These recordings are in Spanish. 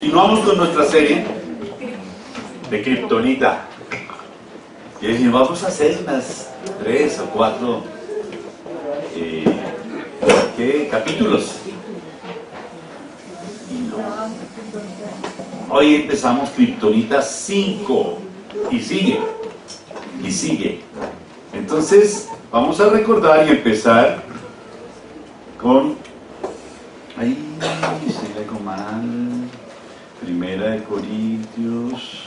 Continuamos con nuestra serie de Kriptonita. Y dijimos, vamos a hacer unas 3 o 4 capítulos. Y no. Hoy empezamos Kriptonita 5 y sigue. Entonces vamos a recordar y empezar con si algo mal. Primera de Corintios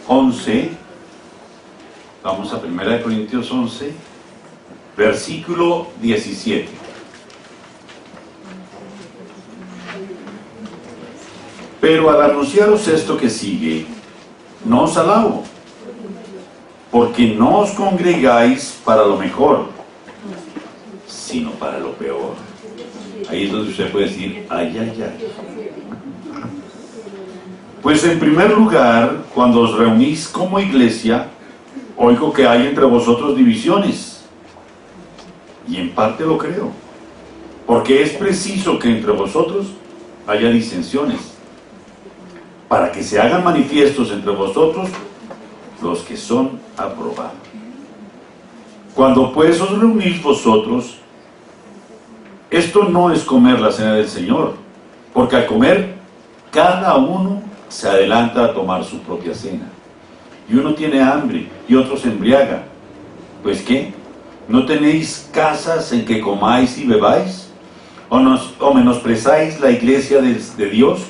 11. Vamos a Primera de Corintios 11, versículo 17. Pero al anunciaros esto que sigue, no os alabo, porque no os congregáis para lo mejor, sino para lo peor. Ahí es donde usted puede decir, ay. Pues en primer lugar, cuando os reunís como iglesia, oigo que hay entre vosotros divisiones, y en parte lo creo, porque es preciso que entre vosotros haya disensiones, para que se hagan manifiestos entre vosotros los que son aprobados. Cuando pues os reunís vosotros, esto no es comer la cena del Señor, porque al comer cada uno se adelanta a tomar su propia cena, y uno tiene hambre y otro se embriaga. ¿Pues qué? ¿No tenéis casas en que comáis y bebáis? ¿O menosprezáis la iglesia de Dios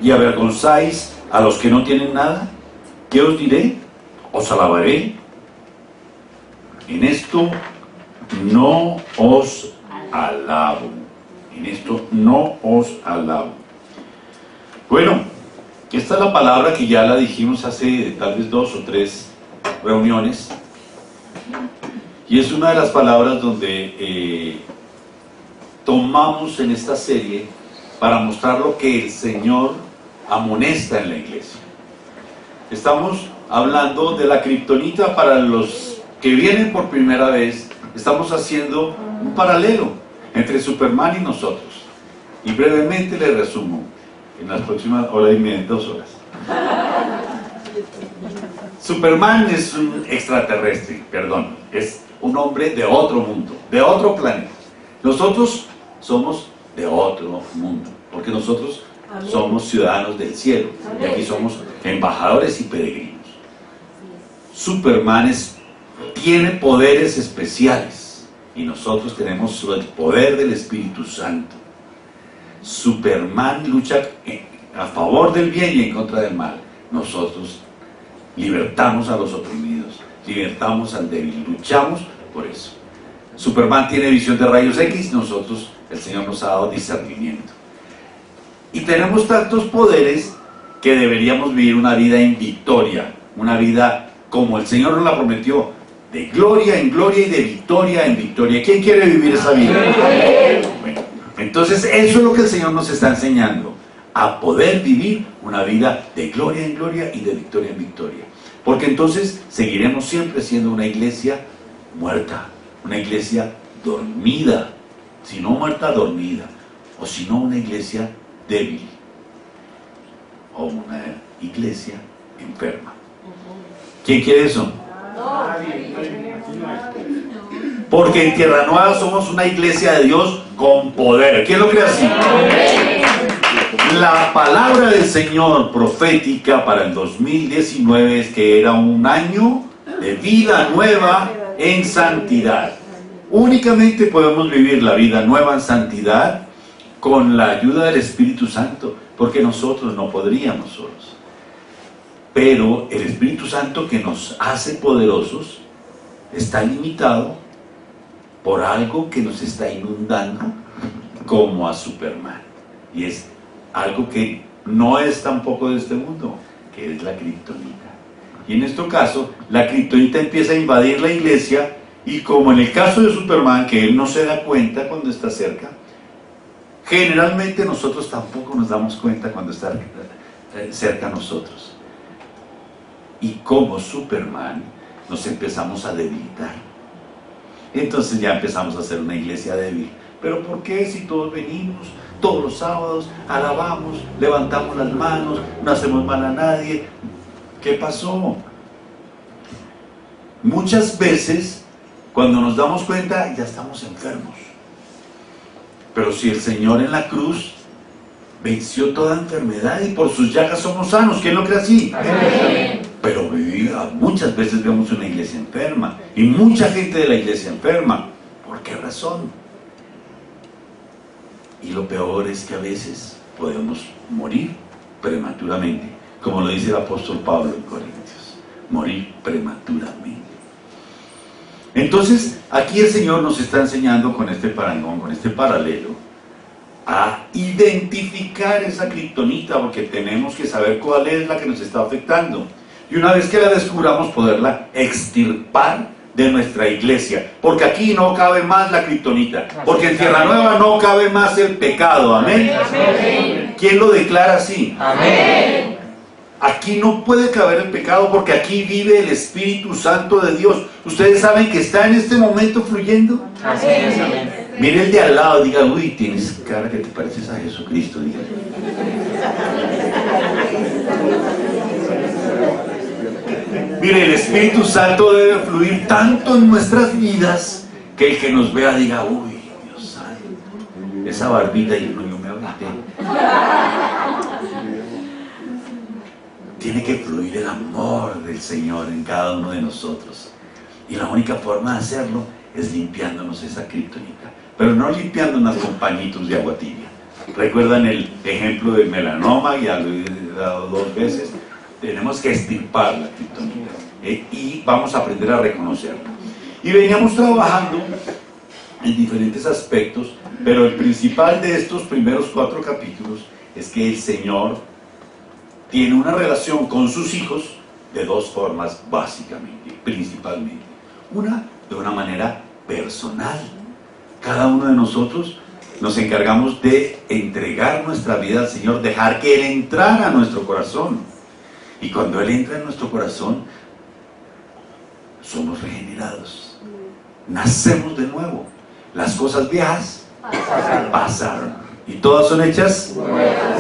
y avergonzáis a los que no tienen nada? ¿Qué os diré? ¿Os alabaré? En esto no os alabo. Bueno, esta es la palabra que ya la dijimos hace tal vez 2 o 3 reuniones. Y es una de las palabras donde tomamos en esta serie para mostrar lo que el Señor amonesta en la iglesia. Estamos hablando de la kriptonita. Para los que vienen por primera vez, estamos haciendo un paralelo entre Superman y nosotros. Y brevemente le resumo en las próximas hora y media, 2 horas. Superman es un extraterrestre, es un hombre de otro mundo, de otro planeta. Nosotros somos de otro mundo, porque nosotros somos ciudadanos del cielo, y aquí somos embajadores y peregrinos. Superman tiene poderes especiales, y nosotros tenemos el poder del Espíritu Santo. Superman lucha a favor del bien y en contra del mal. Nosotros libertamos a los oprimidos, libertamos al débil, luchamos por eso. Superman tiene visión de rayos X, nosotros, el Señor nos ha dado discernimiento. Y tenemos tantos poderes que deberíamos vivir una vida en victoria, una vida como el Señor nos la prometió, de gloria en gloria y de victoria en victoria. ¿Quién quiere vivir esa vida? Bueno, entonces eso es lo que el Señor nos está enseñando, a poder vivir una vida de gloria en gloria y de victoria en victoria. Porque entonces seguiremos siempre siendo una iglesia muerta, una iglesia dormida, si no muerta, dormida, o si no una iglesia débil, o una iglesia enferma. ¿Quién quiere eso? Porque en Tierra Nueva somos una iglesia de Dios con poder. ¿Quién lo cree así? La palabra del Señor profética para el 2019 es que era un año de vida nueva en santidad. Únicamente podemos vivir la vida nueva en santidad con la ayuda del Espíritu Santo, porque nosotros no podríamos solos. Pero el Espíritu Santo, que nos hace poderosos, está limitado por algo que nos está inundando como a Superman, y es algo que no es tampoco de este mundo, que es la kriptonita. Y en este caso, la kriptonita empieza a invadir la iglesia, y como en el caso de Superman, que él no se da cuenta cuando está cerca, generalmente nosotros tampoco nos damos cuenta cuando está cerca a nosotros. Y como Superman, nos empezamos a debilitar. Entonces ya empezamos a ser una iglesia débil. ¿Pero por qué si todos venimos, todos los sábados, alabamos, levantamos las manos, no hacemos mal a nadie? ¿Qué pasó? Muchas veces, cuando nos damos cuenta, ya estamos enfermos. Pero si el Señor en la cruz venció toda enfermedad y por sus llagas somos sanos, ¿quién lo cree así? Amén. Pero muchas veces vemos una iglesia enferma y mucha gente de la iglesia enferma. ¿Por qué razón? Y lo peor es que a veces podemos morir prematuramente, como lo dice el apóstol Pablo en Corintios, morir prematuramente. Entonces, aquí el Señor nos está enseñando con este parangón, con este paralelo, a identificar esa kriptonita, porque tenemos que saber cuál es la que nos está afectando. Y una vez que la descubramos, poderla extirpar de nuestra iglesia, porque aquí no cabe más la kriptonita, porque en Tierra Nueva no cabe más el pecado. Amén. Amén. ¿Quién lo declara así? Amén. Aquí no puede caber el pecado, porque aquí vive el Espíritu Santo de Dios. ¿Ustedes saben que está en este momento fluyendo? Amén. Mire el de al lado, diga: uy, tienes cara que te pareces a Jesucristo. Diga. Mire, el Espíritu Santo debe fluir tanto en nuestras vidas que el que nos vea diga: uy, Dios santo, esa barbita, y yo me abrité. Tiene que fluir el amor del Señor en cada uno de nosotros. Y la única forma de hacerlo es limpiándonos esa kriptonita. Pero no limpiándonos con pañitos de agua tibia. ¿Recuerdan el ejemplo del melanoma? Ya lo he dado 2 veces. Tenemos que extirpar la kriptonita. Y vamos a aprender a reconocerla. Y veníamos trabajando en diferentes aspectos, pero el principal de estos primeros 4 capítulos es que el Señor tiene una relación con sus hijos de 2 formas básicamente, principalmente. Una, de una manera personal. Cada uno de nosotros nos encargamos de entregar nuestra vida al Señor, dejar que Él entrara a nuestro corazón. Y cuando Él entra en nuestro corazón, somos regenerados. Nacemos de nuevo. Las cosas viejas pasaron. Y todas son hechas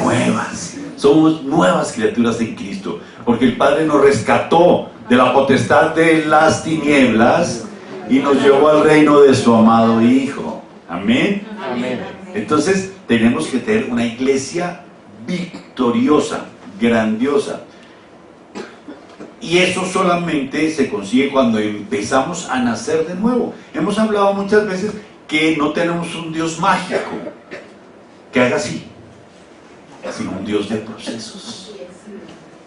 nuevas. Somos nuevas criaturas en Cristo, porque el Padre nos rescató de la potestad de las tinieblas y nos llevó al reino de su amado Hijo. Amén. Amén. Entonces tenemos que tener una iglesia victoriosa, grandiosa. Y eso solamente se consigue cuando empezamos a nacer de nuevo. Hemos hablado muchas veces que no tenemos un Dios mágico que haga así, sino un Dios de procesos,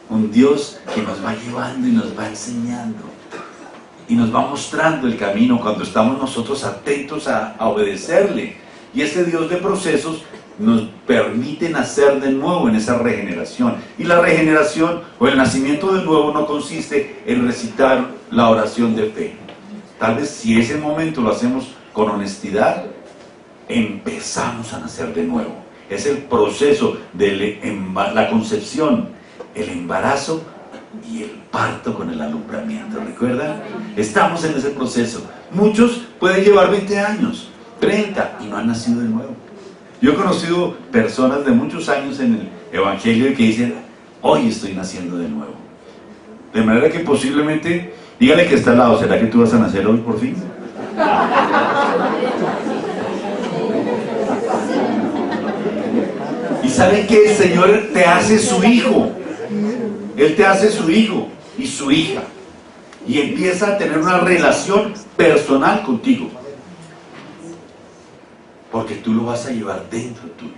un Dios que nos va llevando y nos va enseñando y nos va mostrando el camino cuando estamos nosotros atentos a obedecerle. Y ese Dios de procesos nos permite nacer de nuevo en esa regeneración. Y la regeneración o el nacimiento de nuevo no consiste en recitar la oración de fe. Tal vez si ese momento lo hacemos con honestidad, empezamos a nacer de nuevo. Es el proceso de la concepción, el embarazo y el parto con el alumbramiento. ¿Recuerdan? Estamos en ese proceso. Muchos pueden llevar 20 años, 30 y no han nacido de nuevo. Yo he conocido personas de muchos años en el Evangelio que dicen: hoy estoy naciendo de nuevo. De manera que posiblemente, dígale que está al lado: ¿será que tú vas a nacer hoy por fin? Y saben que el Señor te hace su hijo. Él te hace su hijo y su hija. Y empieza a tener una relación personal contigo. Porque tú lo vas a llevar dentro tuyo.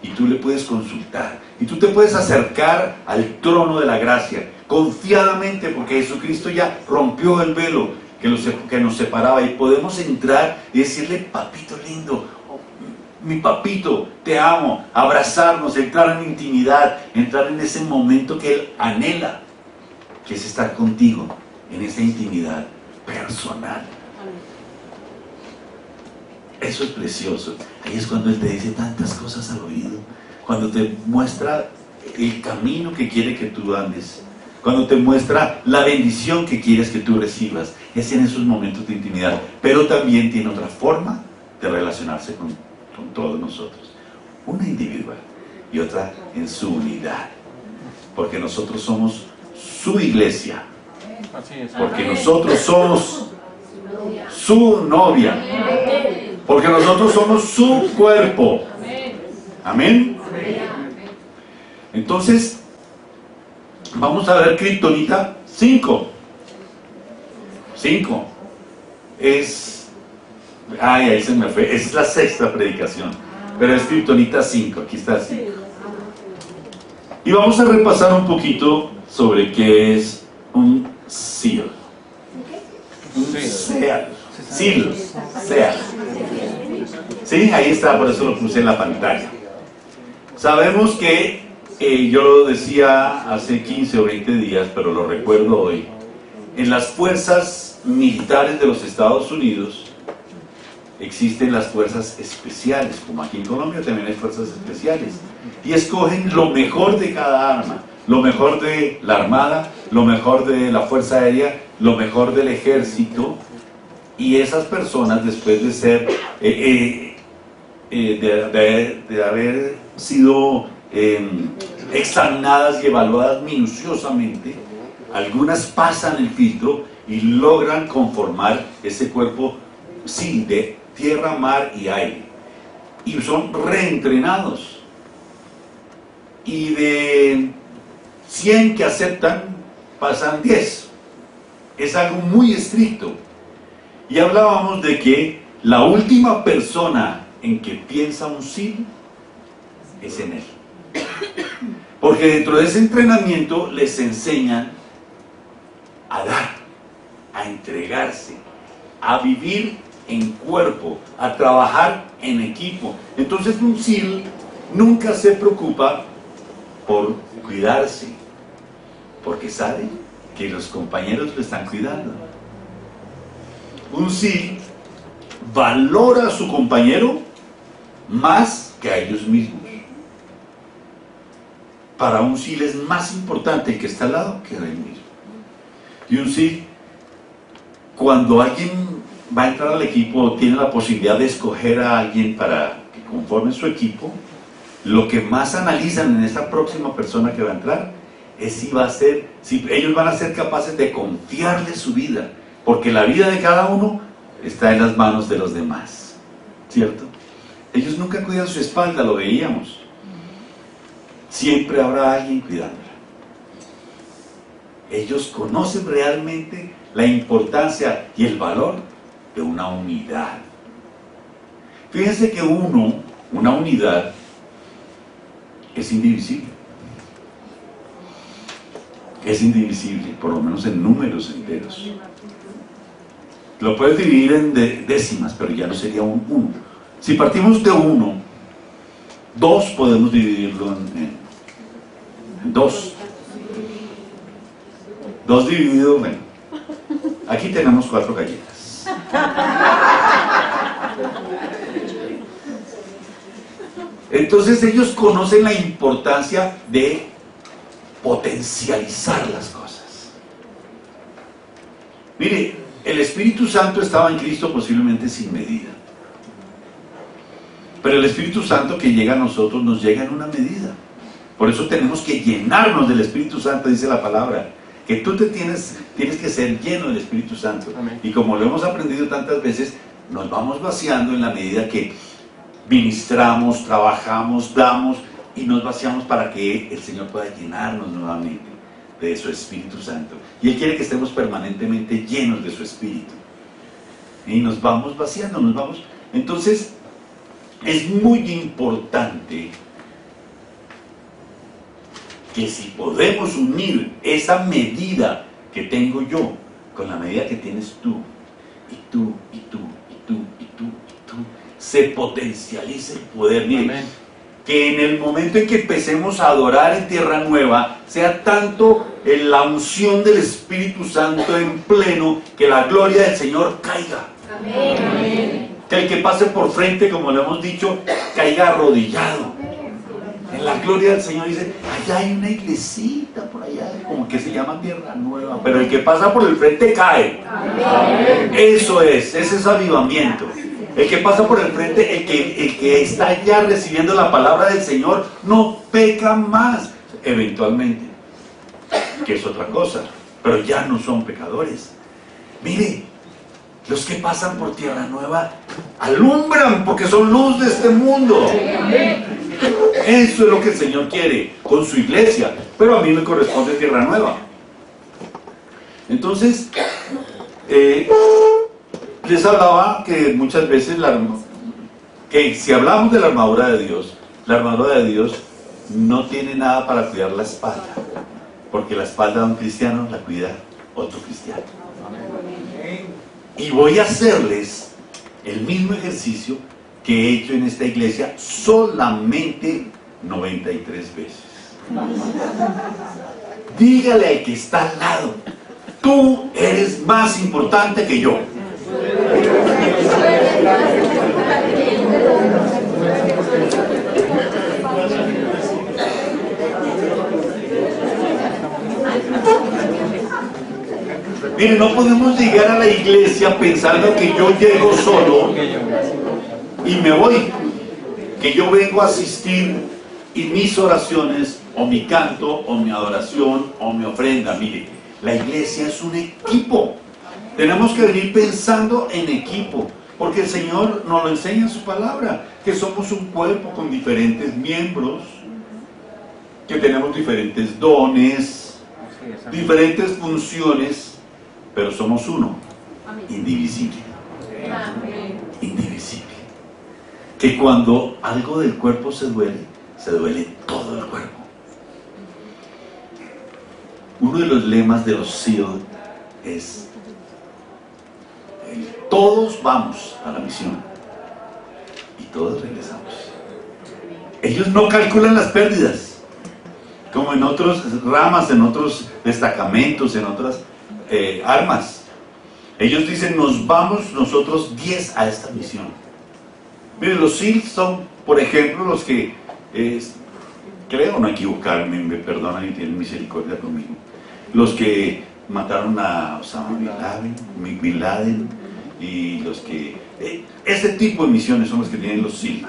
Y tú le puedes consultar. Y tú te puedes acercar al trono de la gracia confiadamente, porque Jesucristo ya rompió el velo que nos separaba. Y podemos entrar y decirle: papito lindo, mi papito, te amo. Abrazarnos, entrar en intimidad, entrar en ese momento que Él anhela, que es estar contigo en esa intimidad personal. Eso es precioso. Ahí es cuando Él te dice tantas cosas al oído, cuando te muestra el camino que quiere que tú andes. cuando te muestra la bendición que quieres que tú recibas. Es en esos momentos de intimidad, pero también tiene otra forma de relacionarse con todos nosotros. Una individual y otra en su unidad. Porque nosotros somos su iglesia. Porque nosotros somos su novia. Porque nosotros somos su cuerpo. Amén. Entonces, vamos a ver Kriptonita 5. 5 es... Ay, ahí se me fue. Es la sexta predicación. Pero es Kriptonita 5. Aquí está 5. Y vamos a repasar un poquito sobre qué es un seal. Un seal. Seal. Sí, ahí está, por eso lo puse en la pantalla. Sabemos que, yo lo decía hace 15 o 20 días, pero lo recuerdo hoy, en las fuerzas militares de los Estados Unidos existen las fuerzas especiales, como aquí en Colombia también hay fuerzas especiales, y escogen lo mejor de cada arma, lo mejor de la armada, lo mejor de la fuerza aérea, lo mejor del ejército, y esas personas, después de ser de haber sido examinadas y evaluadas minuciosamente, algunas pasan el filtro y logran conformar ese cuerpo, sí, de tierra, mar y aire, y son reentrenados, y de 100 que aceptan pasan 10. Es algo muy estricto. Y hablábamos de que la última persona en que piensa un sí es en él, porque dentro de ese entrenamiento les enseñan a dar, a entregarse, a vivir en cuerpo, a trabajar en equipo. Entonces un SEAL nunca se preocupa por cuidarse, porque sabe que los compañeros lo están cuidando. Un SEAL valora a su compañero más que a ellos mismos. Para un SEAL es más importante el que está al lado que a él mismo. Y un SEAL, cuando alguien va a entrar al equipo, tiene la posibilidad de escoger a alguien para que conforme su equipo, lo que más analizan en esta próxima persona que va a entrar es si ellos van a ser capaces de confiarle su vida, porque la vida de cada uno está en las manos de los demás, ¿cierto? Ellos nunca cuidan su espalda, lo veíamos. Siempre habrá alguien cuidándola. Ellos conocen realmente la importancia y el valor de una unidad. Fíjense que una unidad es indivisible. Es indivisible, por lo menos en números enteros. Lo puedes dividir en décimas, pero ya no sería un 1. Si partimos de 1, 2 podemos dividirlo en 2. 2 dividido, bueno, aquí tenemos 4 galletas. Entonces ellos conocen la importancia de potencializar las cosas. Mire, el Espíritu Santo estaba en Cristo posiblemente sin medida, pero el Espíritu Santo que llega a nosotros nos llega en una medida. Por eso tenemos que llenarnos del Espíritu Santo, dice la palabra, que tú tienes que ser lleno del Espíritu Santo. Amén. Y como lo hemos aprendido tantas veces, nos vamos vaciando en la medida que ministramos, trabajamos, damos, y nos vaciamos para que el Señor pueda llenarnos nuevamente de su Espíritu Santo. Y Él quiere que estemos permanentemente llenos de su Espíritu. Y nos vamos vaciando, nos vamos. Entonces, es muy importante que si podemos unir esa medida que tengo yo con la medida que tienes tú, y tú, y tú, y tú, y tú, y tú, se potencialice el poder. Miren, que en el momento en que empecemos a adorar en Tierra Nueva, sea tanto en la unción del Espíritu Santo en pleno, que la gloria del Señor caiga. Amén. Que el que pase por frente, como lo hemos dicho, caiga arrodillado la gloria del Señor dice, allá hay una iglesita por allá, como que se llama Tierra Nueva, pero el que pasa por el frente cae. Eso es, ese es avivamiento. El que pasa por el frente, el que está allá recibiendo la palabra del Señor, no peca más, eventualmente, que es otra cosa, pero ya no son pecadores. Mire, los que pasan por Tierra Nueva alumbran porque son luz de este mundo. Eso es lo que el Señor quiere con su iglesia, pero a mí me corresponde Tierra Nueva. Entonces, les hablaba que muchas veces que si hablamos de la armadura de Dios no tiene nada para cuidar la espalda, porque la espalda de un cristiano la cuida otro cristiano. Y voy a hacerles el mismo ejercicio que he hecho en esta iglesia solamente 93 veces. Dígale al que está al lado, tú eres más importante que yo. Miren, no podemos llegar a la iglesia pensando que yo llego solo y me voy, que yo vengo a asistir y mis oraciones, o mi canto, o mi adoración, o mi ofrenda. Mire, la iglesia es un equipo. Tenemos que venir pensando en equipo, porque el Señor nos lo enseña en su palabra, que somos un cuerpo con diferentes miembros, que tenemos diferentes dones, diferentes funciones, pero somos uno, indivisible. Indivisible. Que cuando algo del cuerpo se duele todo el cuerpo. Uno de los lemas de los SEAL es: todos vamos a la misión y todos regresamos. Ellos no calculan las pérdidas, como en otras ramas, en otros destacamentos, en otras armas. Ellos dicen, nos vamos nosotros 10 a esta misión. Miren, los SEALs son, por ejemplo, los que, creo no equivocarme, me perdonan y tienen misericordia conmigo, los que mataron a Osama Bin Laden, y los que, este tipo de misiones son los que tienen los SEAL.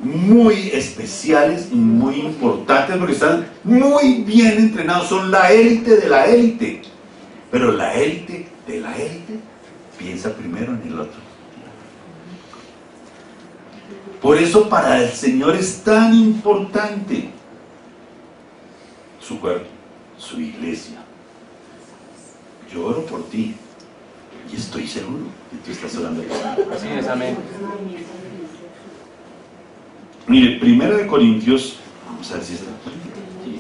Muy especiales y muy importantes porque están muy bien entrenados, son la élite de la élite, pero la élite de la élite piensa primero en el otro. Por eso para el Señor es tan importante su cuerpo, su iglesia. Yo oro por ti y estoy seguro que tú estás orando por mí. Así es, amén. Mire, 1 Corintios, vamos a ver si está aquí.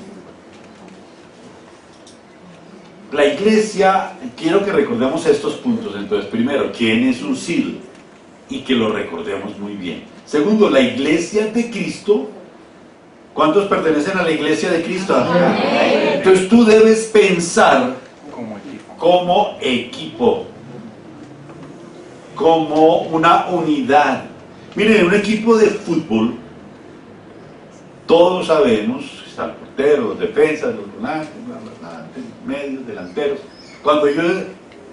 La iglesia, quiero que recordemos estos puntos. Entonces, primero, ¿quién es un SEAL? Y que lo recordemos muy bien. Segundo, la iglesia de Cristo. ¿Cuántos pertenecen a la iglesia de Cristo? Amén. Entonces tú debes pensar como equipo, como una unidad. Miren, en un equipo de fútbol, todos sabemos, está el portero, los defensas, los volantes, medios, delanteros. Cuando yo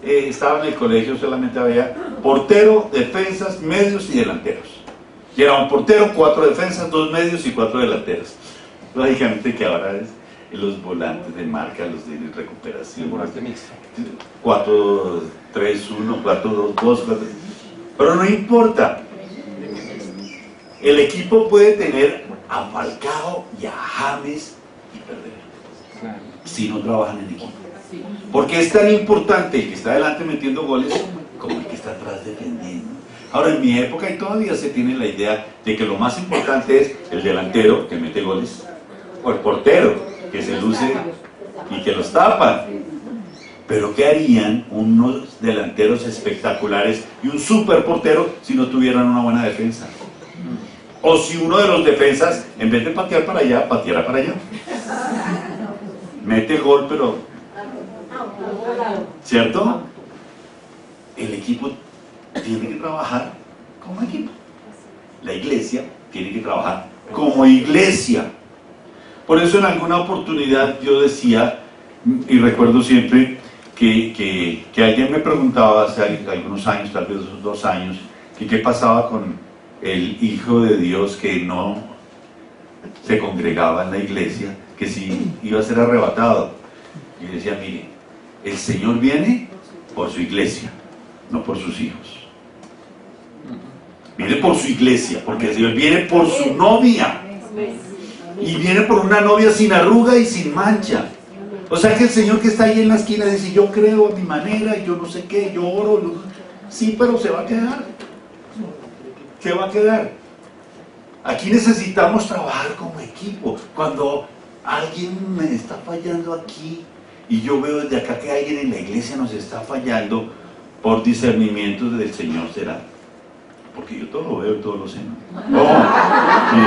estaba en el colegio solamente había portero, defensas, medios y delanteros. Y era un portero, 4 defensas, 2 medios y 4 delanteros. Lógicamente que ahora es los volantes de marca, los de recuperación. 4-3-1, 4-2-2, pero no importa. El equipo puede tener a Falcao y a James y perder si no trabajan en equipo. Porque es tan importante el que está adelante metiendo goles como el que está atrás defendiendo. Ahora, en mi época y todavía se tiene la idea de que lo más importante es el delantero que mete goles o el portero que se luce y que los tapan. Pero ¿qué harían unos delanteros espectaculares y un super portero si no tuvieran una buena defensa? O si uno de los defensas, en vez de patear para allá, pateara para allá. Mete gol, pero... ¿cierto? El equipo tiene que trabajar como equipo. La iglesia tiene que trabajar como iglesia. Por eso en alguna oportunidad yo decía, y recuerdo siempre que alguien me preguntaba hace algunos años, tal vez 2 años, que qué pasaba con el Hijo de Dios que no se congregaba en la iglesia, que si iba a ser arrebatado. Y yo decía, mire, el Señor viene por su iglesia, no por sus hijos. Viene por su iglesia, porque el Señor viene por su novia. Y viene por una novia sin arruga y sin mancha. O sea que el Señor que está ahí en la esquina dice, yo creo a mi manera, yo no sé qué, yo oro. Sí, pero se va a quedar. Se va a quedar. Aquí necesitamos trabajar como equipo. Cuando alguien me está fallando aquí y yo veo desde acá que alguien en la iglesia nos está fallando, por discernimiento del Señor será. Porque yo todo lo veo y todo lo sé, ¿no? Oh, sí.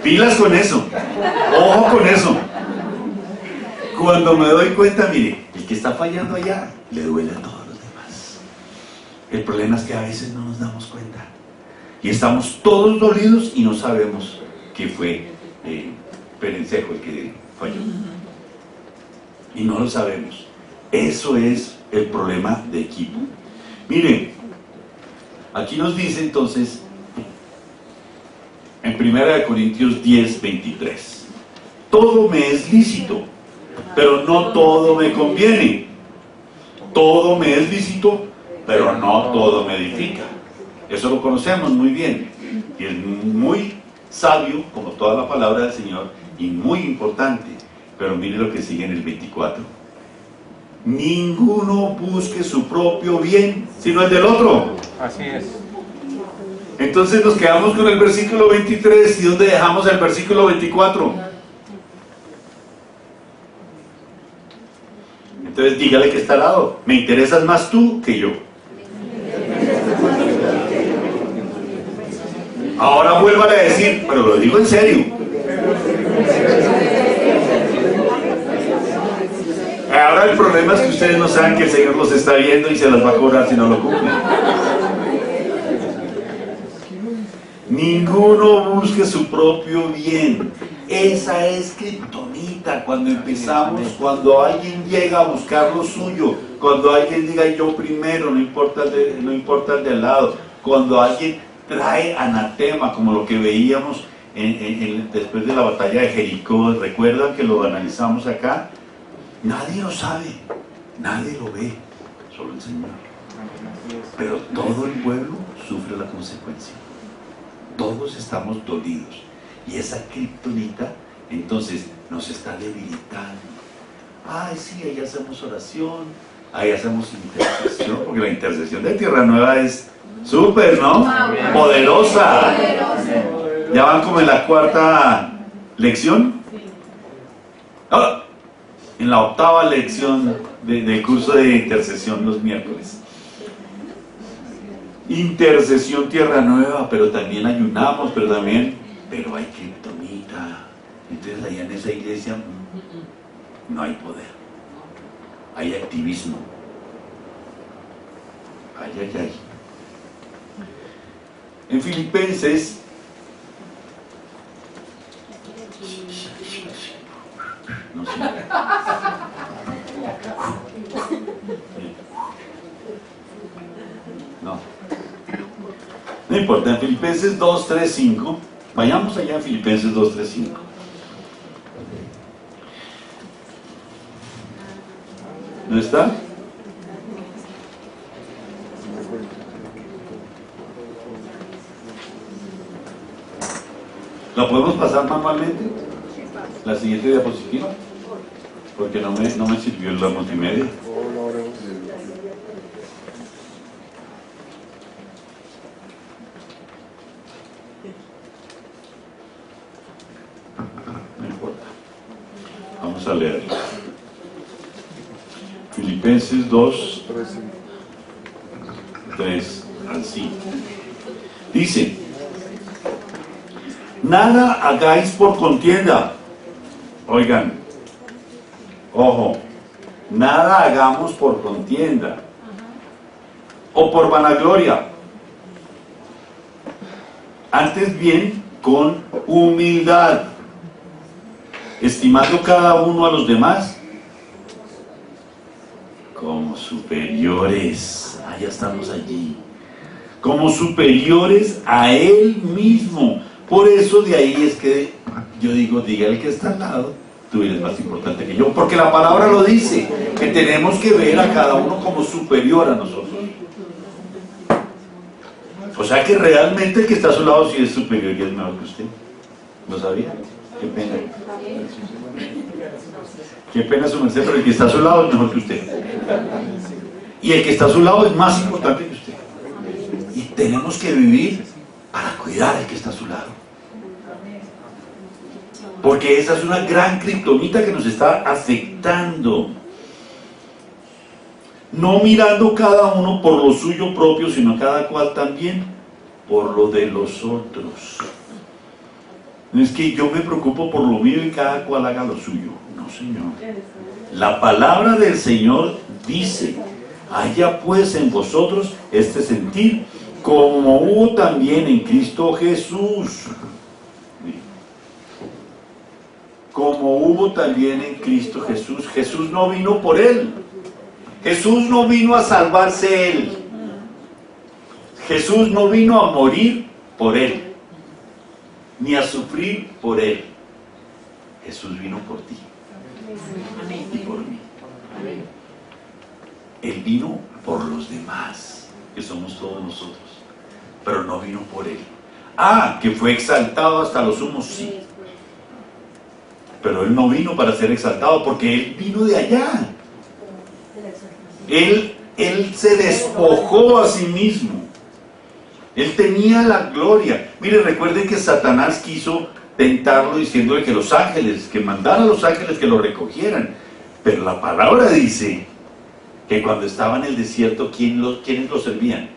Pilas con eso, ojo con eso. Cuando me doy cuenta, mire, el que está fallando allá le duele a todos los demás. El problema es que a veces no nos damos cuenta y estamos todos dolidos y no sabemos que fue Perencejo el que falló y no lo sabemos. Eso es el problema de equipo. Miren, aquí nos dice entonces en 1 Corintios 10, 23, todo me es lícito, pero no todo me conviene. Todo me es lícito, pero no todo me edifica. Eso lo conocemos muy bien y es muy sabio, como toda la palabra del Señor, y muy importante. Pero mire lo que sigue en el 24. Ninguno busque su propio bien, sino el del otro. Así es. Entonces nos quedamos con el versículo 23. ¿Y dónde dejamos el versículo 24? Entonces dígale que está al lado. Me interesas más tú que yo. Ahora vuélvale a decir, pero lo digo en serio. Ahora el problema es que ustedes no saben que el Señor los está viendo y se las va a cobrar si no lo cumplen. Ninguno busque su propio bien. Esa es kriptonita cuando empezamos, cuando alguien llega a buscar lo suyo, cuando alguien diga yo primero, no importa el de al lado, cuando alguien trae anatema, como lo que veíamos después de la batalla de Jericó. ¿Recuerdan que lo analizamos acá? Nadie lo sabe, nadie lo ve, solo el Señor. Pero todo el pueblo sufre la consecuencia. Todos estamos dolidos. Y esa kriptonita, entonces, nos está debilitando. Ay, sí, ahí hacemos oración, ahí hacemos intercesión, porque la intercesión de Tierra Nueva es súper, ¿no? Poderosa. Ya van como en la 4ª lección. ¡Ah! En la 8ª lección del curso de intercesión los miércoles. Intercesión Tierra Nueva, pero también ayunamos, pero hay kriptonita. Entonces allá en esa iglesia no hay poder, hay activismo. Ay, ay, ay. En Filipenses no sé. No importa, en Filipenses 2, 3, 5. Vayamos allá en Filipenses 2, 3, 5. ¿No está? ¿La podemos pasar manualmente? La siguiente diapositiva. Porque no me sirvió la multimedia. No importa. Vamos a leer. Filipenses 2, 3 al 5. Dice: nada hagáis por contienda. Oigan, ojo, nada hagamos por contienda o por vanagloria, Antes bien, con humildad, estimando cada uno a los demás como superiores. Ya estamos allí. Como superiores a Él mismo. Por eso de ahí es que yo digo, diga el que está al lado, tú eres más importante que yo. Porque la palabra lo dice, que tenemos que ver a cada uno como superior a nosotros. O sea que realmente el que está a su lado sí es superior y es mejor que usted. ¿Lo sabía? Qué pena. Qué pena su merced, pero el que está a su lado es mejor que usted. Y el que está a su lado es más importante que usted. Y tenemos que vivir para cuidar al que está a su lado. Porque esa es una gran kriptonita que nos está afectando. No mirando cada uno por lo suyo propio, sino cada cual también por lo de los otros. No es que yo me preocupo por lo mío y cada cual haga lo suyo. No, Señor. La palabra del Señor dice: haya pues en vosotros este sentir, como hubo también en Cristo Jesús. Como hubo también en Cristo Jesús. Jesús no vino por él. Jesús no vino a salvarse él. Jesús no vino a morir por él, ni a sufrir por él. Jesús vino por ti y por mí. Él vino por los demás, que somos todos nosotros, pero no vino por él. Que fue exaltado hasta lo sumo, sí. Pero él no vino para ser exaltado, porque él vino de allá. Él se despojó a sí mismo. Él tenía la gloria. Mire, recuerden que Satanás quiso tentarlo diciéndole que los ángeles, que mandara a los ángeles que lo recogieran. Pero la palabra dice que cuando estaba en el desierto, ¿quiénes lo servían?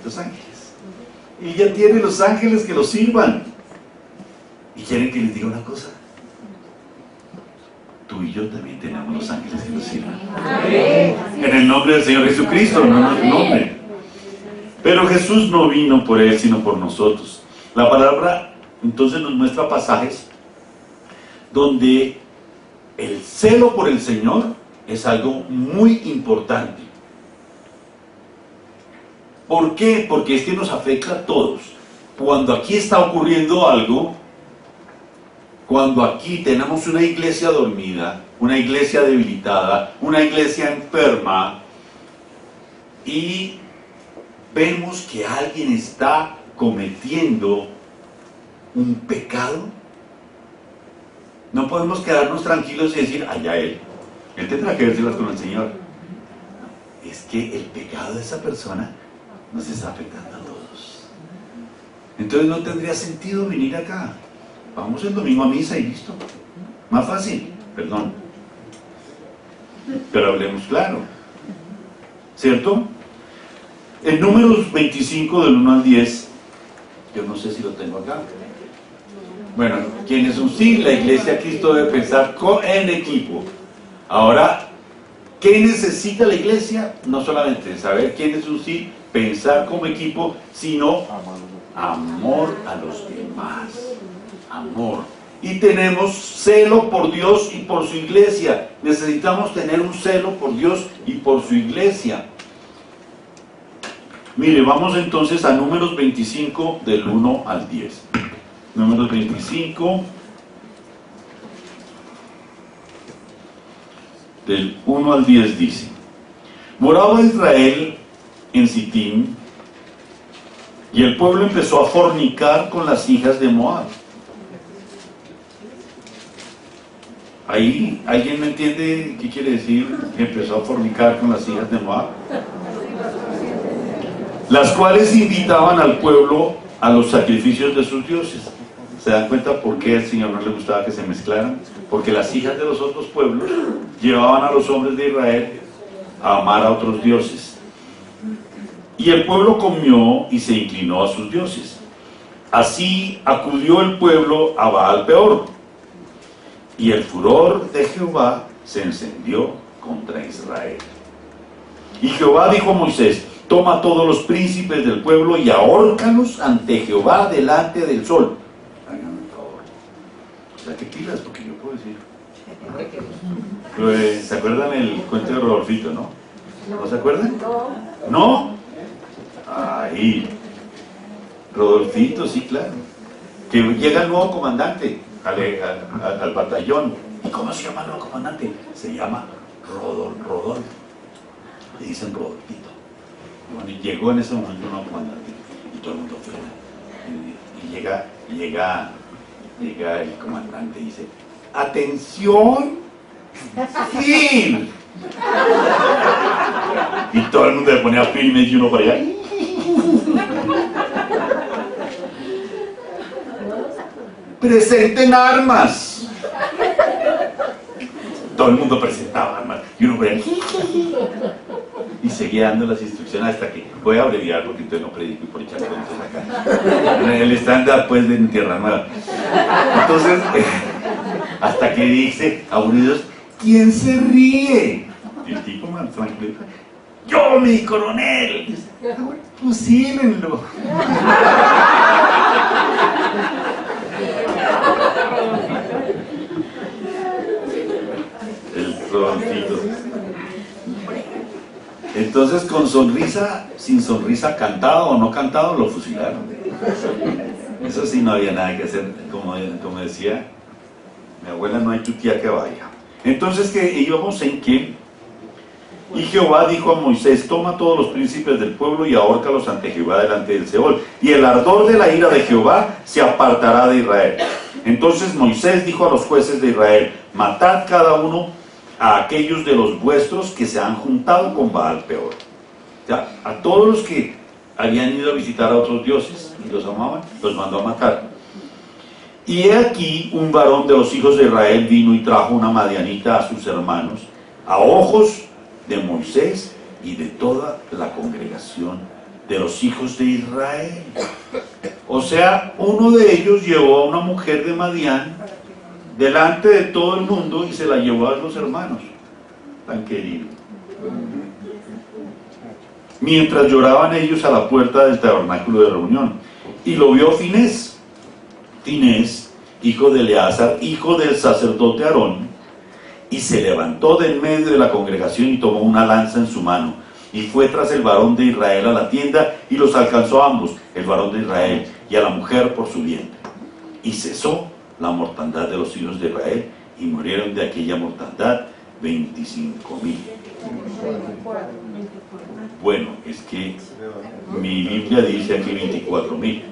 Los ángeles. Y ya tiene los ángeles que lo sirvan. ¿Y quieren que les diga una cosa? Tú y yo también tenemos los ángeles que nos sirvan. En el nombre del Señor Jesucristo, no en el nombre. Pero Jesús no vino por él, sino por nosotros. La palabra entonces nos muestra pasajes donde el celo por el Señor es algo muy importante. ¿Por qué? Porque es que nos afecta a todos. Cuando aquí está ocurriendo algo, cuando aquí tenemos una iglesia dormida, una iglesia debilitada, una iglesia enferma, y vemos que alguien está cometiendo un pecado, no podemos quedarnos tranquilos y decir, allá él tendrá que verse con el Señor. Es que el pecado de esa persona nos está afectando a todos. Entonces no tendría sentido venir acá. Vamos el domingo a misa y listo. Más fácil, perdón. Pero hablemos claro. ¿Cierto? En Números 25 del 1 al 10, yo no sé si lo tengo acá. Bueno, ¿quién es un sí? La iglesia Cristo debe pensar en equipo. Ahora, ¿qué necesita la iglesia? No solamente saber quién es un sí, pensar como equipo, sino amor a los demás. Amor. Y tenemos celo por Dios y por su iglesia. Necesitamos tener un celo por Dios y por su iglesia. Mire, vamos entonces a Números 25 del 1 al 10. Números 25 del 1 al 10 dice: moraba Israel en Sitim, y el pueblo empezó a fornicar con las hijas de Moab. Ahí, ¿alguien me entiende qué quiere decir que empezó a fornicar con las hijas de Moab? Las cuales invitaban al pueblo a los sacrificios de sus dioses. ¿Se dan cuenta por qué al Señor no le gustaba que se mezclaran? Porque las hijas de los otros pueblos llevaban a los hombres de Israel a amar a otros dioses. Y el pueblo comió y se inclinó a sus dioses. Así acudió el pueblo a Baal Peor, y el furor de Jehová se encendió contra Israel. Y Jehová dijo a Moisés: toma todos los príncipes del pueblo y ahórcalos ante Jehová delante del sol. Háganme el favor. O sea, ¿qué pilas? Porque yo puedo decir. ¿Se acuerdan el cuento de Rodolfito, no? ¿No se acuerdan? ¿No? Ahí. Rodolfito, sí, claro. Que llega el nuevo comandante al batallón. ¿Y cómo se llama el nuevo comandante? Se llama Rodolfo. Le dicen Rodolfito. Bueno, y llegó en ese momento un nuevo comandante. Y todo el mundo frena. Y llega el comandante y dice: ¡atención! ¡Fin! Y todo el mundo le ponía firme y uno para allá. ¡Presenten armas! Todo el mundo presentaba armas y uno para allá. Y seguía dando las instrucciones hasta que voy a abreviar porque entonces no predico y por echar cuentos acá. El estándar pues de Tierra Nueva. Entonces, hasta que dice, aburridos, ¿quién se ríe? Y el tipo más tranquilo: ¡yo, mi coronel! ¡Fusílenlo! El Rodolfito. Entonces, con sonrisa, sin sonrisa, cantado o no cantado, lo fusilaron. Eso sí, no había nada que hacer. Como decía mi abuela, no hay tu tía que vaya. Entonces, que íbamos en que, y Jehová dijo a Moisés: toma todos los príncipes del pueblo y ahórcalos ante Jehová delante del Seol, y el ardor de la ira de Jehová se apartará de Israel. Entonces Moisés dijo a los jueces de Israel: matad cada uno a aquellos de los vuestros que se han juntado con Baal Peor. O sea, a todos los que habían ido a visitar a otros dioses y los amaban, los mandó a matar. Y he aquí, un varón de los hijos de Israel vino y trajo una madianita a sus hermanos, a ojos de Moisés y de toda la congregación de los hijos de Israel. O sea, uno de ellos llevó a una mujer de Madián delante de todo el mundo y se la llevó a los hermanos. Tan querido. Mientras lloraban ellos a la puerta del tabernáculo de reunión. Y lo vio Finés, hijo de Eleazar, hijo del sacerdote Aarón, y se levantó de en medio de la congregación y tomó una lanza en su mano, y fue tras el varón de Israel a la tienda, y los alcanzó a ambos, el varón de Israel y a la mujer por su vientre. Y cesó la mortandad de los hijos de Israel, y murieron de aquella mortandad 25,000. Bueno, es que mi Biblia dice aquí 24,000.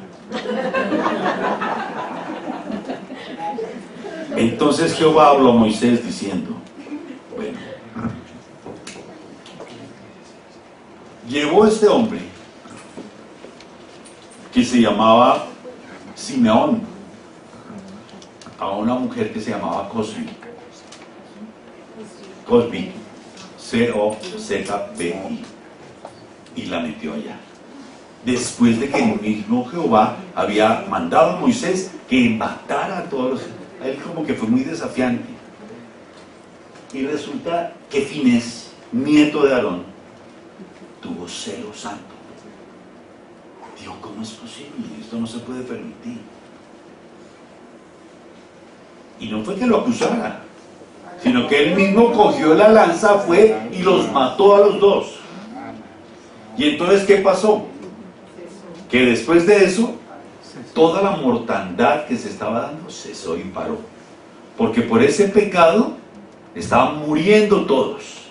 Entonces Jehová habló a Moisés diciendo: bueno, llevó este hombre que se llamaba Simeón a una mujer que se llamaba Cosbi, C-O-Z-B-I, y la metió allá. Después de que el mismo Jehová había mandado a Moisés que matara a todos los... Él como que fue muy desafiante. Y resulta que Finés, nieto de Aarón, tuvo celo santo. Dijo: ¿cómo es posible? Esto no se puede permitir. Y no fue que lo acusara, sino que él mismo cogió la lanza, fue y los mató a los dos. Y entonces, ¿qué pasó? Que después de eso, toda la mortandad que se estaba dando cesó y paró. Porque por ese pecado estaban muriendo todos.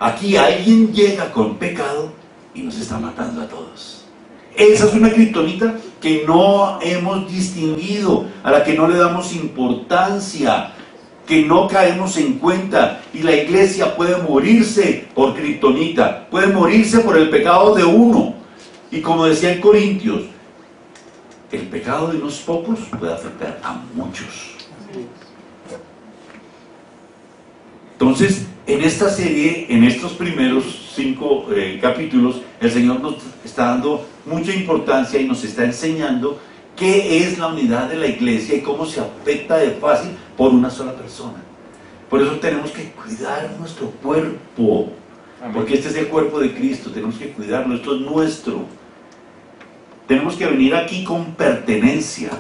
Aquí alguien llega con pecado y nos está matando a todos. Esa es una kriptonita que no hemos distinguido, a la que no le damos importancia, que no caemos en cuenta. Y la iglesia puede morirse por kriptonita, puede morirse por el pecado de uno. Y como decía en Corintios, el pecado de unos pocos puede afectar a muchos. Entonces, en esta serie, en estos primeros 5 capítulos, el Señor nos está dando mucha importancia y nos está enseñando qué es la unidad de la iglesia y cómo se afecta de fácil por una sola persona. Por eso tenemos que cuidar nuestro cuerpo. Porque este es el cuerpo de Cristo, tenemos que cuidarlo, esto es nuestro. Tenemos que venir aquí con pertenencia,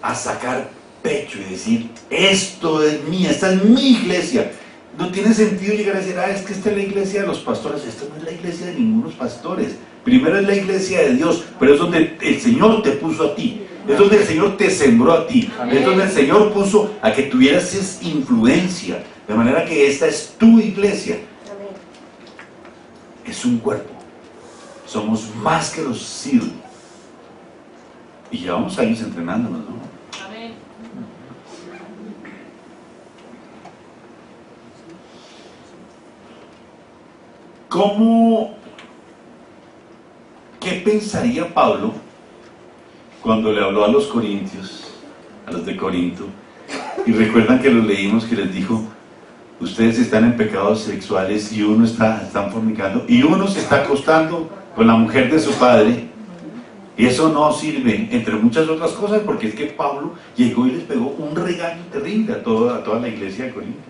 a sacar pecho y decir, esto es mía, esta es mi iglesia. No tiene sentido llegar a decir, es que esta es la iglesia de los pastores. Esta no es la iglesia de ningunos pastores. Primero es la iglesia de Dios, pero es donde el Señor te puso a ti. Es donde el Señor te sembró a ti. Es donde el Señor puso a que tuvieras esa influencia. De manera que esta es tu iglesia. Es un cuerpo. Somos más que los SEAL. Y llevamos años entrenándonos, ¿no? Amén. ¿Qué pensaría Pablo cuando le habló a los corintios, a los de Corinto? Y recuerdan que lo leímos, que les dijo, ustedes están en pecados sexuales y están fornicando, y uno se está acostando con la mujer de su padre, y eso no sirve, entre muchas otras cosas, porque es que Pablo llegó y les pegó un regaño terrible a toda la iglesia de Corinto.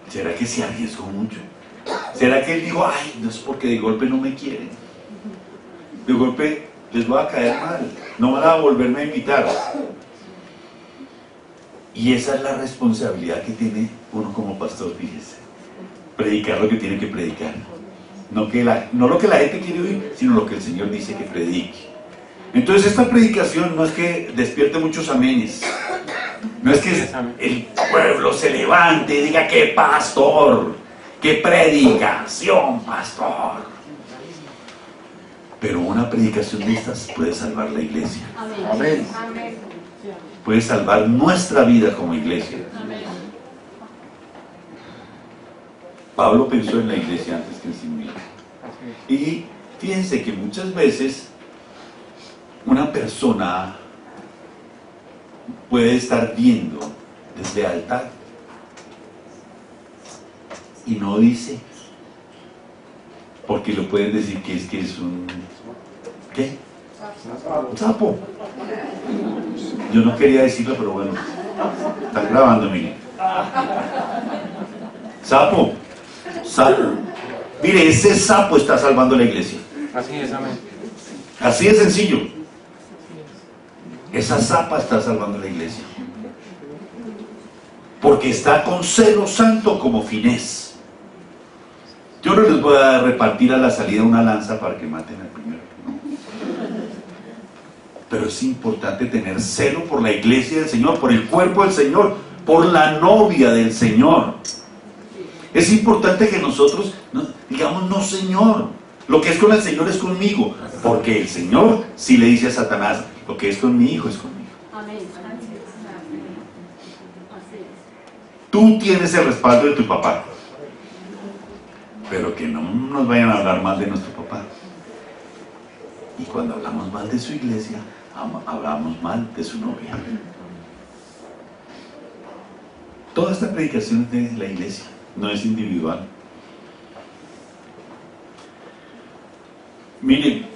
¿Será que se arriesgó mucho? ¿Será que él dijo, no es porque de golpe no me quieren? De golpe les voy a caer mal, no van a volverme a invitar. Y esa es la responsabilidad que tiene uno como pastor, fíjese. Predicar lo que tiene que predicar. No lo que la gente quiere oír, sino lo que el Señor dice que predique. Entonces esta predicación no es que despierte muchos amenes. No es que el pueblo se levante y diga, ¡qué pastor! ¡Qué predicación, pastor! Pero una predicación de estas puede salvar la iglesia. Amén. Puede salvar nuestra vida como iglesia. Amén. Pablo pensó en la iglesia antes que en sí mismo. Y fíjense que muchas veces una persona puede estar viendo deslealtad y no dice, porque lo pueden decir que es un... ¿qué? Un sapo. Yo no quería decirlo, pero bueno, están grabando, miren. Sapo. Mire, ese sapo está salvando la iglesia. Así es, amén. Así de sencillo. Esa zapa está salvando la iglesia. Porque está con celo santo como finés. Yo no les voy a repartir a la salida una lanza para que maten al primero. No. Pero es importante tener celo por la iglesia del Señor, por el cuerpo del Señor, por la novia del Señor. Es importante que nosotros digamos, no, Señor, lo que es con el Señor es conmigo, porque el Señor sí le dice a Satanás, lo que es con mi hijo es conmigo. Amén. Tú tienes el respaldo de tu papá, pero que no nos vayan a hablar mal de nuestro papá. Y cuando hablamos mal de su iglesia, hablamos mal de su novia. Toda esta predicación es de la iglesia, no es individual. Miren,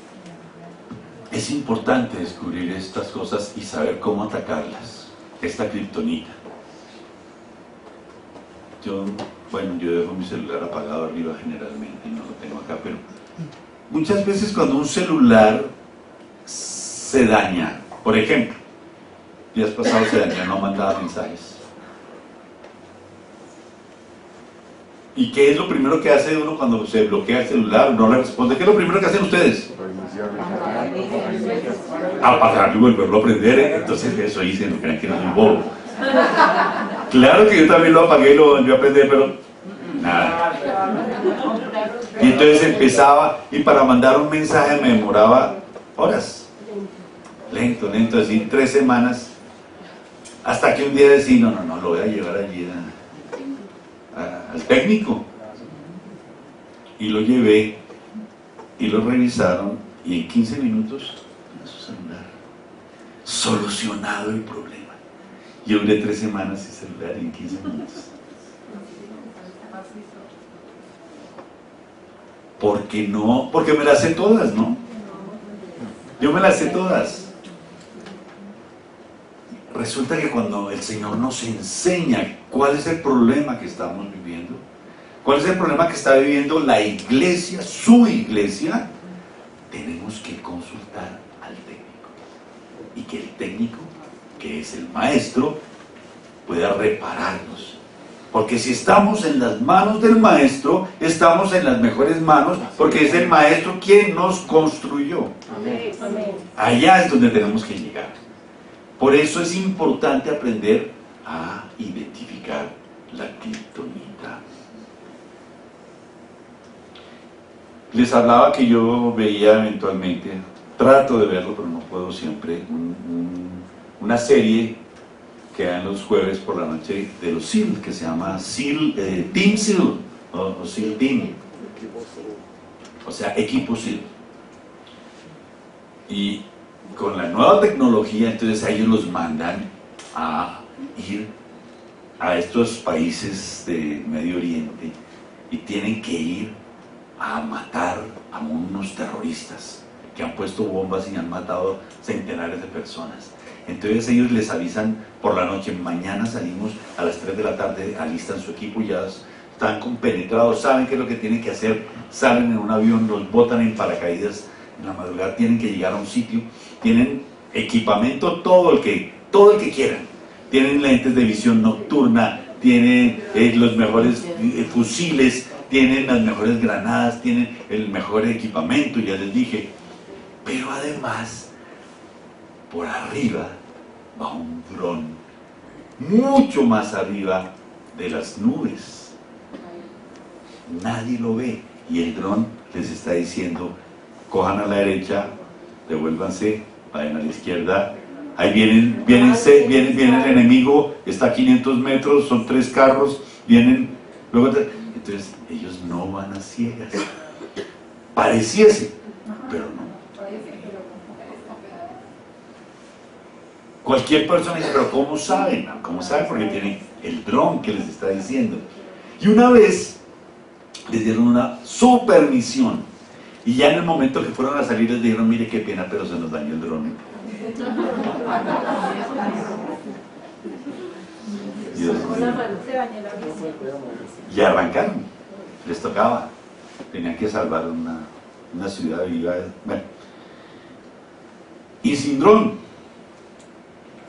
es importante descubrir estas cosas y saber cómo atacarlas. Esta kriptonita. Yo dejo mi celular apagado arriba generalmente y no lo tengo acá, pero muchas veces cuando un celular se daña, por ejemplo, días pasados se dañó, no mandaba mensajes. ¿Y qué es lo primero que hace uno cuando se bloquea el celular? No le responde. ¿Qué es lo primero que hacen ustedes? Apagarlo y volverlo a prender. Entonces eso hice, no crean que no es un bobo. Claro que yo también lo apagué y lo volví a prender, pero nada. Y entonces empezaba, y para mandar un mensaje me demoraba horas. Lento, así 3 semanas. Hasta que un día decidí, no, lo voy a llevar allí al técnico. Y lo llevé y lo revisaron y en 15 minutos en su celular solucionado el problema. Yo duré 3 semanas sin celular y en 15 minutos. Porque no, porque me las sé todas, ¿no? Yo me las sé todas. resulta que cuando el Señor nos enseña cuál es el problema que estamos viviendo, cuál es el problema que está viviendo la iglesia, su iglesia, tenemos que consultar al técnico. Y que el técnico, que es el maestro, pueda repararnos. Porque si estamos en las manos del maestro, estamos en las mejores manos, porque es el maestro quien nos construyó. Allá es donde tenemos que llegar. Por eso es importante aprender a identificar la kriptonita. Les hablaba que yo veía eventualmente, trato de verlo, pero no puedo siempre, una serie que dan los jueves por la noche de los SEAL, que se llama Team SEAL, o SEAL Team, o sea, equipo SEAL. Y con la nueva tecnología, entonces a ellos los mandan a ir a estos países de Medio Oriente y tienen que ir a matar a unos terroristas que han puesto bombas y han matado centenares de personas. Entonces ellos les avisan por la noche: mañana salimos a las 3 de la tarde, alistan su equipo, ya están compenetrados, saben qué es lo que tienen que hacer, salen en un avión, los botan en paracaídas, en la madrugada tienen que llegar a un sitio, tienen equipamiento, todo el que quieran, tienen lentes de visión nocturna, tienen los mejores fusiles, tienen las mejores granadas, tienen el mejor equipamiento, ya les dije, pero además por arriba va un dron, mucho más arriba de las nubes. Nadie lo ve y el dron les está diciendo: cojan a la derecha, devuélvanse, vayan a la izquierda, ahí viene el enemigo, está a 500 metros, son 3 carros, vienen, luego entonces ellos no van a ciegas. Pareciese, pero no. Cualquier persona dice: pero ¿cómo saben? ¿Cómo saben? Porque tienen el dron que les está diciendo. Y una vez les dieron una super misión, y ya en el momento que fueron a salir les dijeron: mire, qué pena, pero se nos dañó el dron. Dios mío. Y arrancaron, les tocaba, tenían que salvar una ciudad viva. Bueno, y sin dron.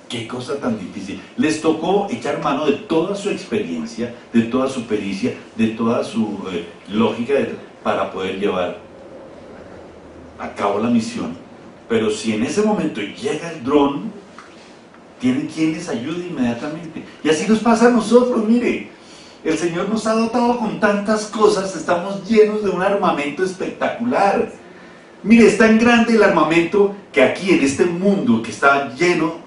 Qué cosa tan difícil. Les tocó echar mano de toda su experiencia, de toda su pericia, de toda su lógica para poder llevar a cabo la misión. Pero si en ese momento llega el dron, tienen quien les ayude inmediatamente. Y así nos pasa a nosotros, mire. El Señor nos ha dotado con tantas cosas, estamos llenos de un armamento espectacular. Mire, es tan grande el armamento que aquí en este mundo que está lleno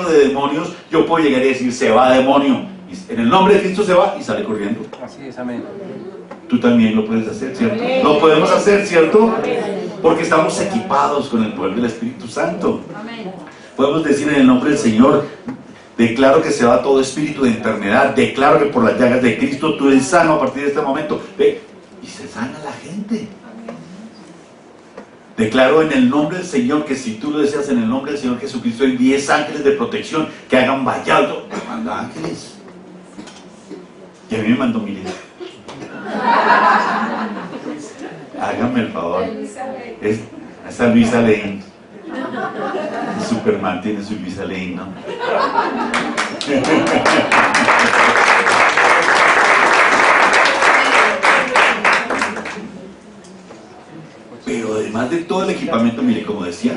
de demonios, yo puedo llegar y decir: se va, demonio, y en el nombre de Cristo se va, y sale corriendo. Así es, amén. Tú también lo puedes hacer, ¿cierto? Lo podemos hacer, ¿cierto? Porque estamos equipados con el poder del Espíritu Santo. Podemos decir: en el nombre del Señor, declaro que se va todo espíritu de enfermedad, declaro que por las llagas de Cristo tú eres sano a partir de este momento. Ve, y se sana la gente. Declaro en el nombre del Señor que si tú lo deseas, en el nombre del Señor Jesucristo, hay 10 ángeles de protección que hagan vallado. Manda ángeles. Y a mí me mandó miles. Háganme el favor. Esa Luisa Lane. Superman tiene su Luisa Lane, ¿no? Pero además de todo el equipamiento, mire, como decía,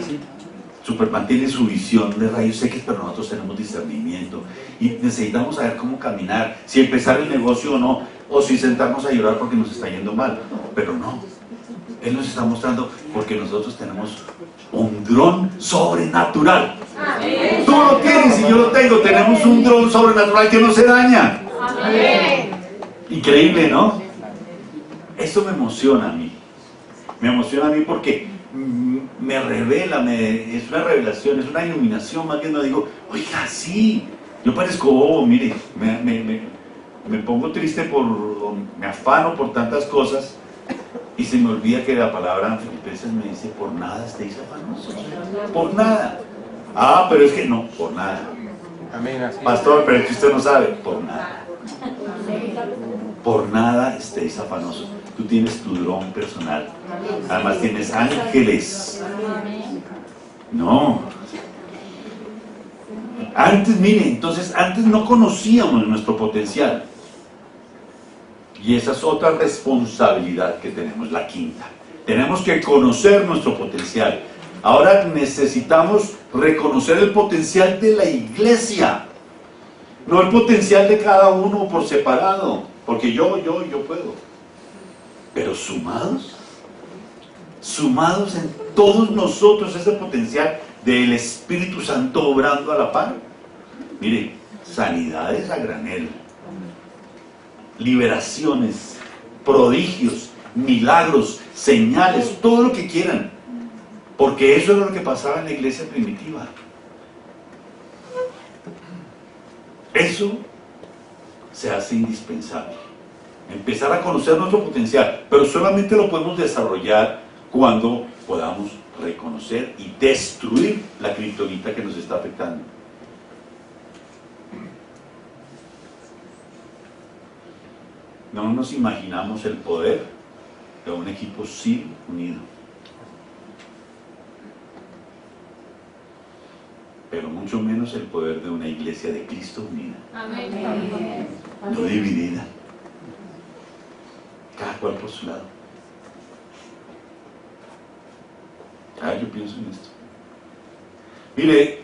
Superman tiene su visión de rayos X, pero nosotros tenemos discernimiento y necesitamos saber cómo caminar, si empezar el negocio o no, o si sentarnos a llorar porque nos está yendo mal. Pero no, Él nos está mostrando porque nosotros tenemos un dron sobrenatural. Amén. Tú lo tienes y yo lo tengo, tenemos un dron sobrenatural que no se daña. Amén. Increíble, ¿no? Eso me emociona a mí. Me emociona a mí porque me revela, es una revelación, es una iluminación. Más bien no digo: oiga, sí, yo parezco bobo, mire, me pongo triste, me afano por tantas cosas y se me olvida que la palabra en Filipenses me dice: por nada estéis afanosos, por nada. Ah, pero es que no, por nada. Amén, así es. Pastor, pero es que usted no sabe. Por nada. Por nada estéis afanosos. Tú tienes tu dron personal. Además tienes ángeles. No. Antes, mire, entonces antes no conocíamos nuestro potencial. Y esa es otra responsabilidad que tenemos, la quinta. Tenemos que conocer nuestro potencial. Ahora necesitamos reconocer el potencial de la iglesia. No el potencial de cada uno por separado. Porque yo puedo. Pero sumados en todos nosotros ese potencial del Espíritu Santo obrando a la par. Mire, sanidades a granel, liberaciones, prodigios, milagros, señales, todo lo que quieran. Porque eso era lo que pasaba en la iglesia primitiva. Eso se hace indispensable. Empezar a conocer nuestro potencial, pero solamente lo podemos desarrollar cuando podamos reconocer y destruir la kriptonita que nos está afectando. No nos imaginamos el poder de un equipo civil unido, pero mucho menos el poder de una iglesia de Cristo unida. Amén. No dividida, cada cual por su lado. Yo pienso en esto. Mire,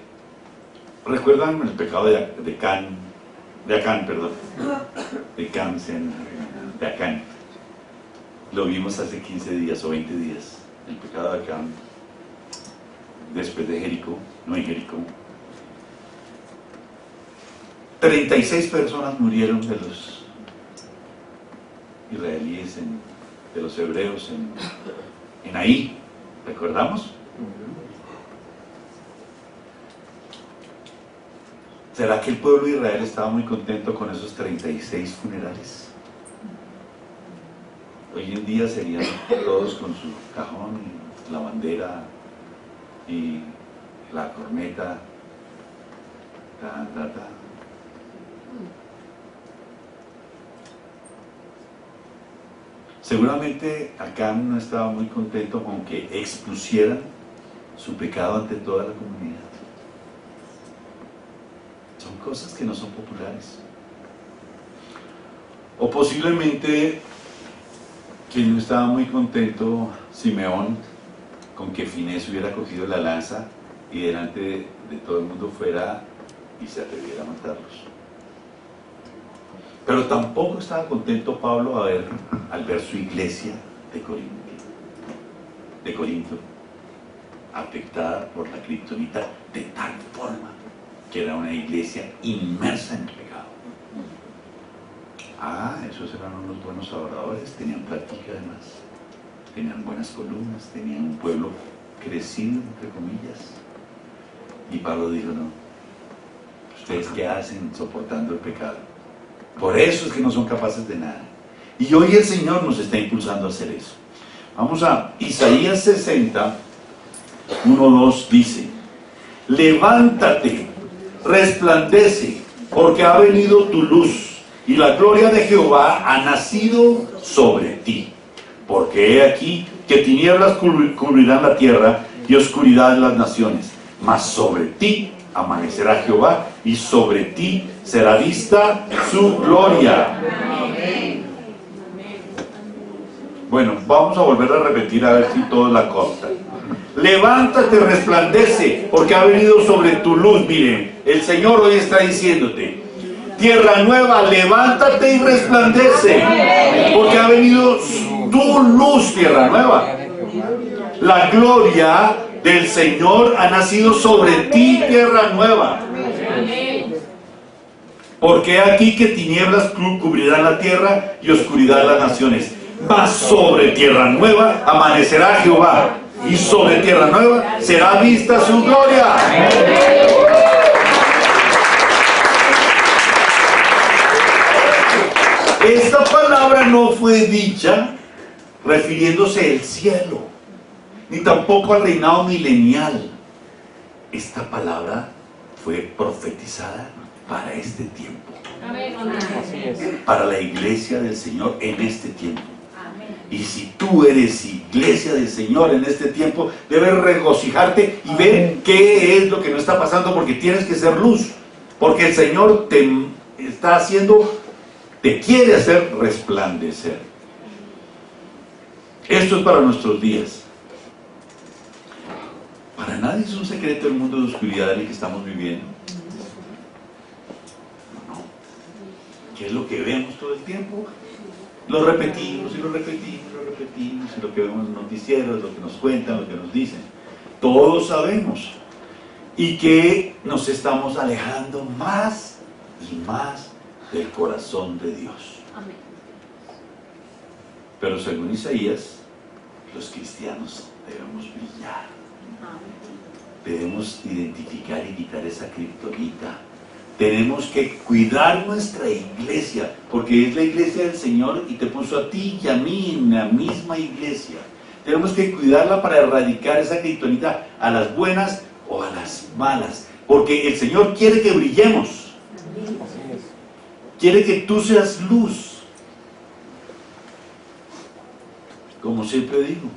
¿recuerdan el pecado de Acán? De Acán. Lo vimos hace 15 días o 20 días. El pecado de Acán, después de Jericó, no en Jericó. 36 personas murieron de los israelíes, de los hebreos en Ahí. ¿Recordamos? ¿Será que el pueblo de Israel estaba muy contento con esos 36 funerales? Hoy en día serían todos con su cajón, y la bandera y la corneta. Seguramente Acán no estaba muy contento con que expusieran su pecado ante toda la comunidad. Son cosas que no son populares. O posiblemente que no estaba muy contento Simeón con que Finés hubiera cogido la lanza y delante de todo el mundo fuera y se atreviera a matarlos. Pero tampoco estaba contento Pablo al ver su iglesia de Corinto afectada por la kriptonita de tal forma que era una iglesia inmersa en el pecado. Esos eran unos buenos adoradores, tenían práctica además, tenían buenas columnas, tenían un pueblo crecido, entre comillas. Y Pablo dijo: no, ¿ustedes qué hacen soportando el pecado? Por eso es que no son capaces de nada. Y hoy el Señor nos está impulsando a hacer eso. Vamos a Isaías 60, 1-2, dice: levántate, resplandece, porque ha venido tu luz, y la gloria de Jehová ha nacido sobre ti. Porque he aquí que tinieblas cubrirán la tierra y oscuridad las naciones, mas sobre ti amanecerá Jehová, y sobre ti será vista su gloria. Bueno, vamos a volver a repetir a ver si todos la captan. Levántate, resplandece, porque ha venido sobre tu luz. Miren, el Señor hoy está diciéndote: tierra nueva, levántate y resplandece, porque ha venido tu luz, tierra nueva. La gloria del Señor ha nacido sobre ti, tierra nueva. Porque aquí que tinieblas cubrirán la tierra y oscuridad las naciones, mas sobre tierra nueva amanecerá Jehová, y sobre tierra nueva será vista su gloria. Esta palabra no fue dicha refiriéndose al cielo, ni tampoco al reinado milenial. Esta palabra fue profetizada para este tiempo. Amén. Así es. Para la iglesia del Señor en este tiempo. Y si tú eres iglesia del Señor en este tiempo, debes regocijarte y ver qué es lo que no está pasando, porque tienes que ser luz. Porque el Señor te está haciendo, te quiere hacer resplandecer. Esto es para nuestros días. Para nadie es un secreto el mundo de oscuridad en el que estamos viviendo. No. ¿Qué es lo que vemos todo el tiempo? Lo repetimos y lo repetimos y lo repetimos, y lo que vemos en los noticieros, lo que nos cuentan, lo que nos dicen. Todos sabemos. Y que nos estamos alejando más y más del corazón de Dios. Amén. Pero según Isaías, los cristianos debemos brillar. Debemos identificar y quitar esa kriptonita. Tenemos que cuidar nuestra iglesia, porque es la iglesia del Señor y te puso a ti y a mí en la misma iglesia. Tenemos que cuidarla para erradicar esa kriptonita a las buenas o a las malas, porque el Señor quiere que brillemos. Así es. Quiere que tú seas luz. Como siempre digo,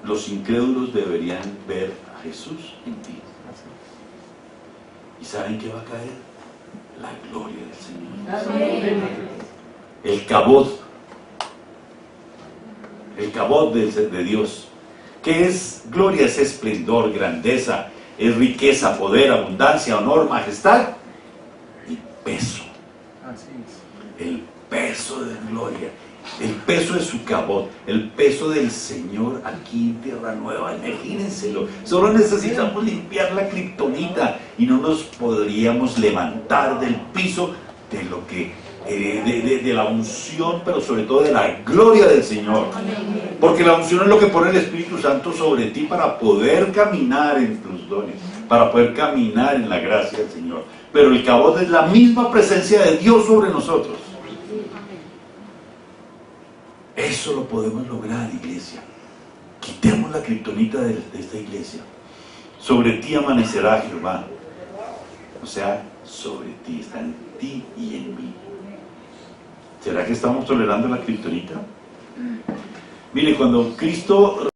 los incrédulos deberían ver a Jesús en ti. ¿Y saben qué va a caer? La gloria del Señor. El cabot de Dios. ¿Qué es gloria? Es esplendor, grandeza, es riqueza, poder, abundancia, honor, majestad y peso. Así es. El peso de gloria, el peso de su cabot, el peso del Señor aquí en Tierra Nueva. Imagínenselo. Solo necesitamos limpiar la kriptonita y no nos podríamos levantar del piso de lo que de la unción, pero sobre todo de la gloria del Señor. Porque la unción es lo que pone el Espíritu Santo sobre ti para poder caminar en tus dones, para poder caminar en la gracia del Señor. Pero el cabot es la misma presencia de Dios sobre nosotros. Eso lo podemos lograr, iglesia. Quitemos la kriptonita de esta iglesia. Sobre ti amanecerá Jehová. O sea, sobre ti, está en ti y en mí. ¿Será que estamos tolerando la kriptonita? Mire, cuando Cristo